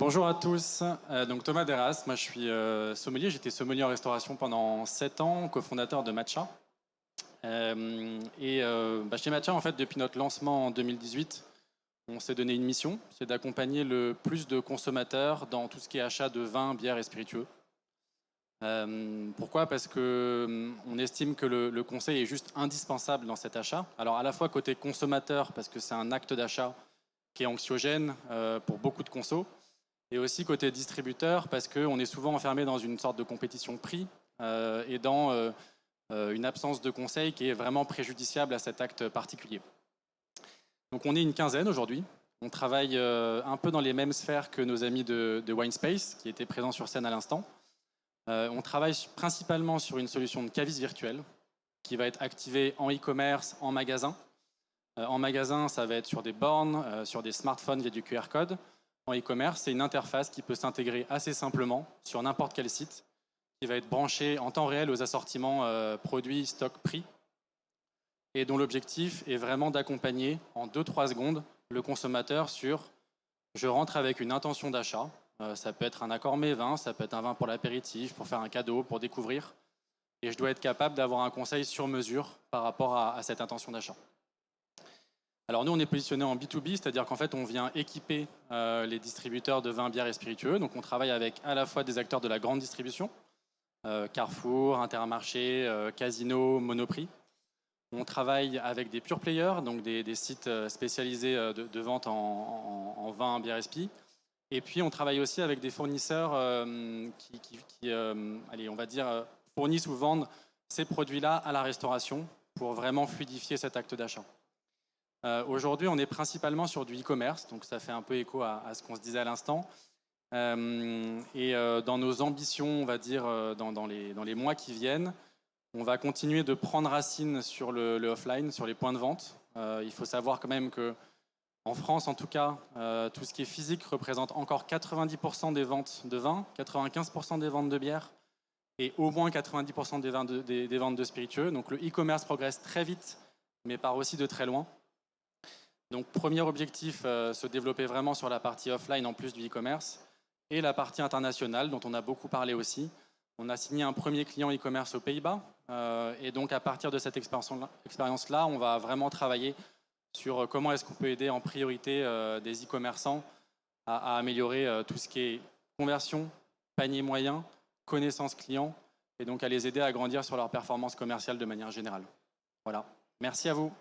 Bonjour à tous, donc Thomas Deras, moi je suis sommelier, j'étais sommelier en restauration pendant 7 ans, cofondateur de Matcha. Chez Matcha, en fait, depuis notre lancement en 2018, on s'est donné une mission, c'est d'accompagner le plus de consommateurs dans tout ce qui est achat de vin, bière et spiritueux. Pourquoi? Parce que on estime que le conseil est juste indispensable dans cet achat. Alors à la fois côté consommateur, parce que c'est un acte d'achat qui est anxiogène pour beaucoup de consos, et aussi côté distributeur, parce qu'on est souvent enfermé dans une sorte de compétition prix et dans une absence de conseil qui est vraiment préjudiciable à cet acte particulier. Donc on est une quinzaine aujourd'hui. On travaille un peu dans les mêmes sphères que nos amis de Winespace, qui étaient présents sur scène à l'instant. On travaille principalement sur une solution de caviste virtuelle qui va être activée en e-commerce, en magasin. En magasin, ça va être sur des bornes, sur des smartphones via du QR code. En e-commerce, c'est une interface qui peut s'intégrer assez simplement sur n'importe quel site, qui va être branchée en temps réel aux assortiments produits, stock, prix, et dont l'objectif est vraiment d'accompagner en 2-3 secondes le consommateur sur « je rentre avec une intention d'achat ». Ça peut être un accord mets vin, ça peut être un vin pour l'apéritif, pour faire un cadeau, pour découvrir. Et je dois être capable d'avoir un conseil sur mesure par rapport à cette intention d'achat. Alors nous, on est positionné en B2B, c'est-à-dire qu'en fait, on vient équiper les distributeurs de vins, bières et spiritueux. Donc on travaille avec à la fois des acteurs de la grande distribution, Carrefour, Intermarché, Casino, Monoprix. On travaille avec des pure players, donc des sites spécialisés de vente en vin, bière et spi. Et puis on travaille aussi avec des fournisseurs qui allez, on va dire, fournissent ou vendent ces produits-là à la restauration pour vraiment fluidifier cet acte d'achat. Aujourd'hui, on est principalement sur du e-commerce, donc ça fait un peu écho à ce qu'on se disait à l'instant. Dans nos ambitions, on va dire, dans les mois qui viennent, on va continuer de prendre racine sur le offline, sur les points de vente. Il faut savoir quand même que en France, en tout cas, tout ce qui est physique représente encore 90% des ventes de vin, 95% des ventes de bière et au moins 90% des ventes de spiritueux. Donc le e-commerce progresse très vite, mais part aussi de très loin. Donc premier objectif, se développer vraiment sur la partie offline en plus du e-commerce et la partie internationale dont on a beaucoup parlé aussi. On a signé un premier client e-commerce aux Pays-Bas et donc à partir de cette expérience-là, on va vraiment travailler sur comment est-ce qu'on peut aider en priorité des e-commerçants à améliorer tout ce qui est conversion, panier moyen, connaissance client et donc à les aider à grandir sur leur performance commerciale de manière générale. Voilà, merci à vous.